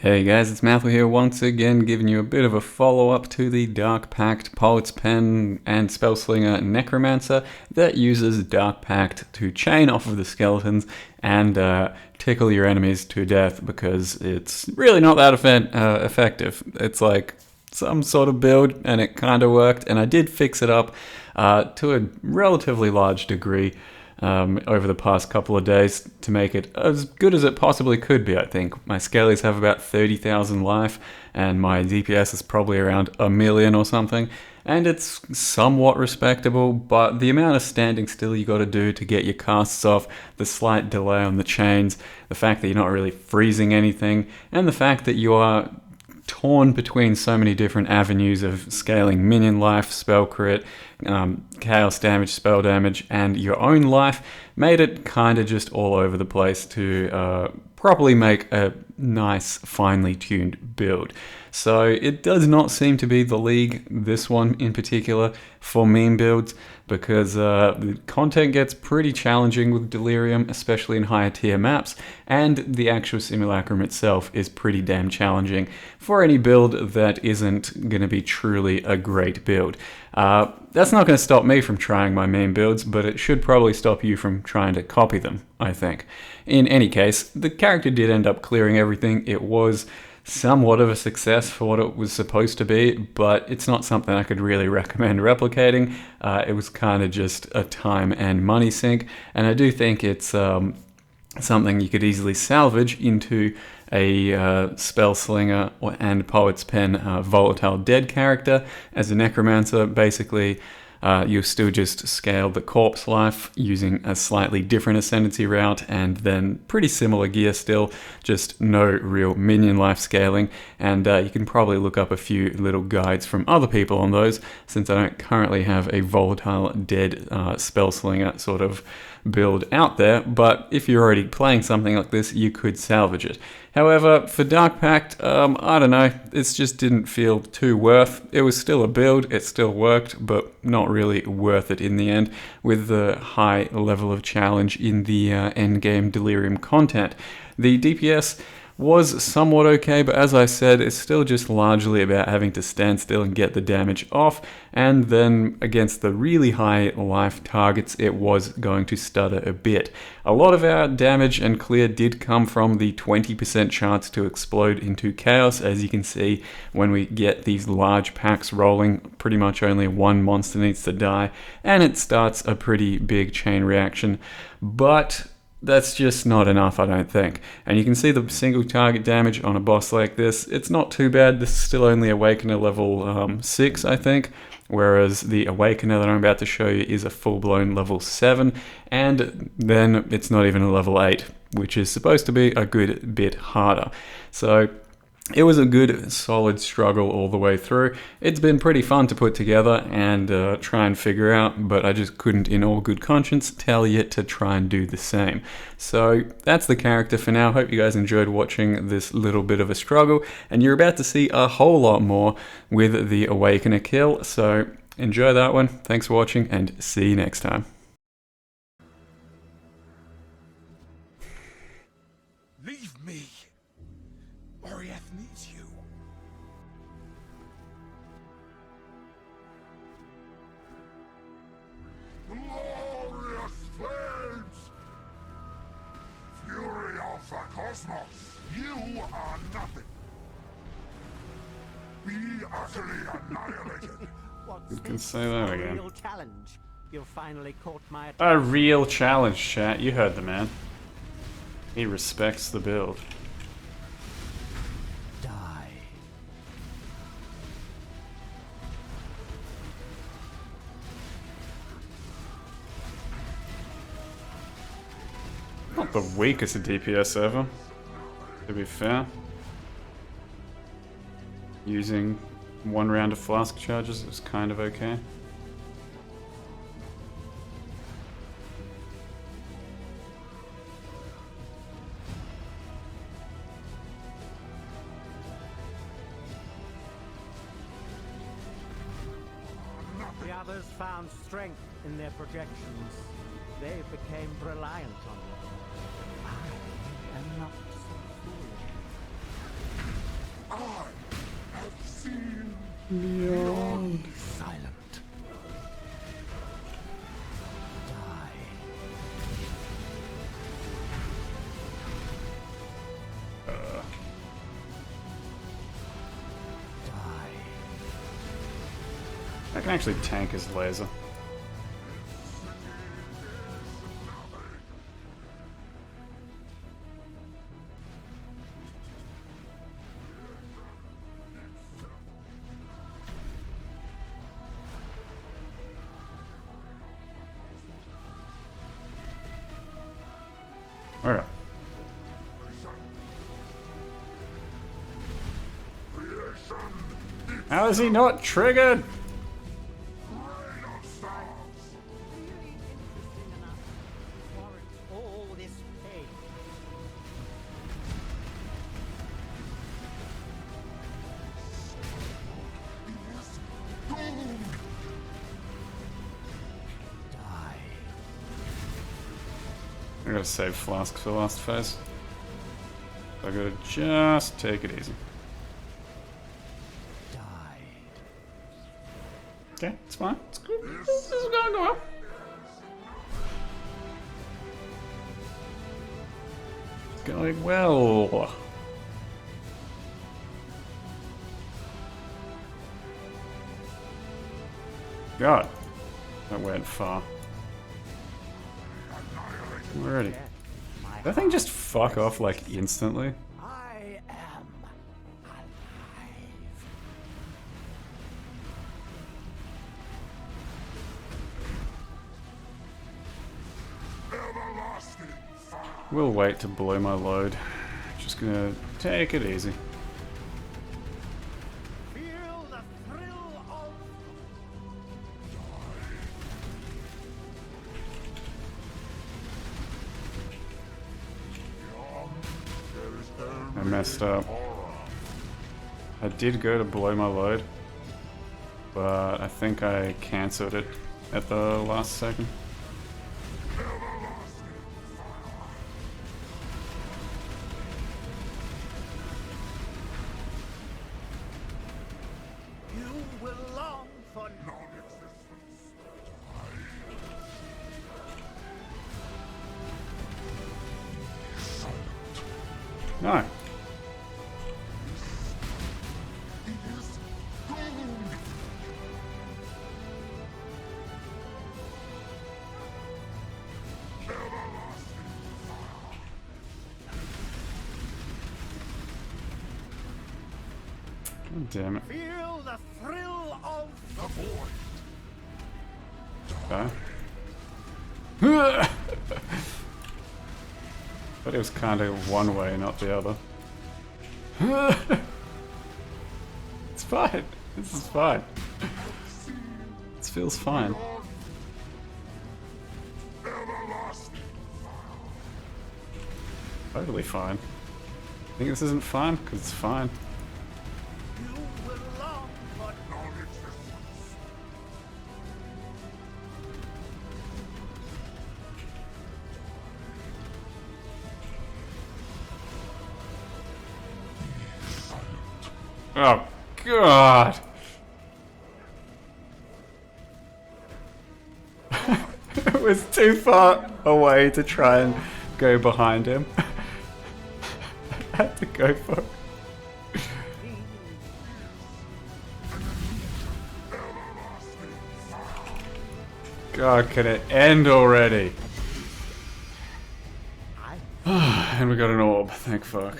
Hey guys, it's Matthew here once again, giving you a bit of a follow-up to the Dark Pact Poet's Pen and Spellslinger Necromancer that uses Dark Pact to chain off of the skeletons and tickle your enemies to death because it's really not that effective. It's like some sort of build and it kind of worked, and I did fix it up to a relatively large degree over the past couple of days to make it as good as it possibly could be, I think. My Skeles have about 30,000 life, and my DPS is probably around 1,000,000 or something, and it's somewhat respectable, but the amount of standing still you gotta do to get your casts off, the slight delay on the chains, the fact that you're not really freezing anything, and the fact that you are torn between so many different avenues of scaling minion life, spell crit, chaos damage, spell damage, and your own life made it kind of just all over the place to properly make a nice, finely tuned build. So it does not seem to be the league, this one in particular, for meme builds, because the content gets pretty challenging with Delirium, especially in higher tier maps, and the actual simulacrum itself is pretty damn challenging for any build that isn't going to be truly a great build. That's not going to stop me from trying my main builds, but it should probably stop you from trying to copy them, I think. In any case, the character did end up clearing everything. It was somewhat of a success for what it was supposed to be, but it's not something I could really recommend replicating. It was kind of just a time and money sink, and I do think it's something you could easily salvage into a spell slinger and poet's pen volatile dead character. As a necromancer, basically you'll still just scale the corpse life using a slightly different ascendancy route, and then pretty similar gear still, just no real minion life scaling. And you can probably look up a few little guides from other people on those, since I don't currently have a volatile dead spell slinger sort of build out there, but if you're already playing something like this, you could salvage it. However, for Dark Pact, I don't know, it just didn't feel too worth. It was still a build, it still worked, but not really worth it in the end, with the high level of challenge in the endgame Delirium content. The DPS was somewhat okay, but as I said, it's still just largely about having to stand still and get the damage off, and then against the really high life targets, it was going to stutter a bit. A lot of our damage and clear did come from the 20% chance to explode into chaos. As you can see, when we get these large packs rolling, pretty much only one monster needs to die, and it starts a pretty big chain reaction. But that's just not enough, I don't think. And you can see the single target damage on a boss like this. It's not too bad. This is still only Awakener level 6, I think, whereas the Awakener that I'm about to show you is a full-blown level 7, and then it's not even a level 8, which is supposed to be a good bit harder. So it was a good, solid struggle all the way through. It's been pretty fun to put together and try and figure out, but I just couldn't, in all good conscience, tell you to try and do the same. So that's the character for now. Hope you guys enjoyed watching this little bit of a struggle, and you're about to see a whole lot more with the Awakener kill. So enjoy that one. Thanks for watching, and see you next time. Leave me. Oriath needs you. Glorious flames! Fury of the cosmos! You are nothing! Be utterly annihilated! You can say that again. Real challenge. You finally caught my attention. A real challenge, chat. You heard the man. He respects the build. Die. Not the weakest DPS ever, to be fair. Using one round of flask charges is kind of okay. The others found strength in their projections. They became reliant on them. I am not so foolish. Beyond. Silent. Die. Die. I can actually tank his laser. Alright. How is he not triggered? Really interesting enough to warrant all this pain. Die. I gotta save Flask for last phase. I gotta just take it easy. Die. Okay, it's fine. It's good. This is gonna go well. It's going well. God, that went far. Already. Did that thing just fuck off like instantly? I am alive. Everlasting fire. We'll wait to blow my load. Just gonna take it easy. Feel the thrill of I messed up. I did go to blow my load, but I think I cancelled it at the last second. you will long for Non-existence. No. God damn it. feel the thrill of The void. Okay. But it was kind of one way, not the other. It's fine. This is fine. This feels fine. Everlasting. Totally fine. Think this isn't fine? Because it's fine. you will long for Non-existence. Oh, God! It was too far away to try and go behind him. I had to go for it. God, can it end already? And we got an orb, thank fuck.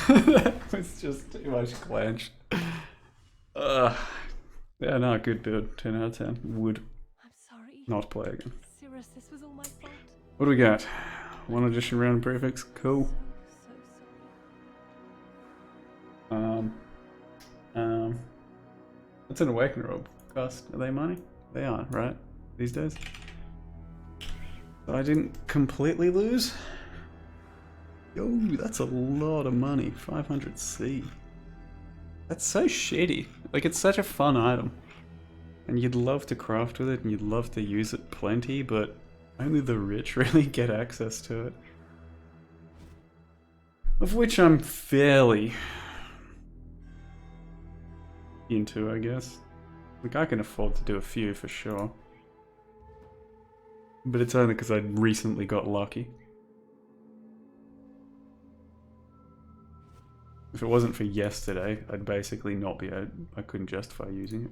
That was just too much clench. Yeah, no, good build. 10 out of 10. Would I'm sorry. not play again. Cirrus, this was all my fault. What do we got? One addition round prefix. Cool. So That's an Awakener orb. Cost, are they money? They are, right? These days? So I didn't completely lose? Yo, that's a lot of money. 500C. That's so shitty. Like, it's such a fun item. And you'd love to craft with it, and you'd love to use it plenty, but only the rich really get access to it. Of which I'm fairly into, I guess. Like, I can afford to do a few for sure. But it's only because I recently got lucky. If it wasn't for yesterday, I'd basically not be able, I couldn't justify using it.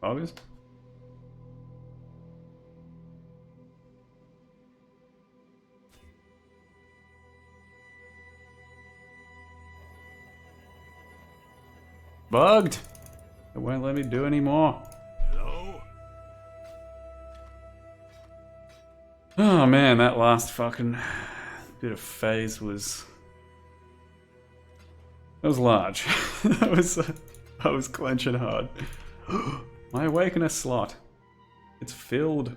August? Bugged! It won't let me do any more. Hello? Oh man, that last fucking bit of phase was... That was large. I was clenching hard. My Awakener slot. It's filled.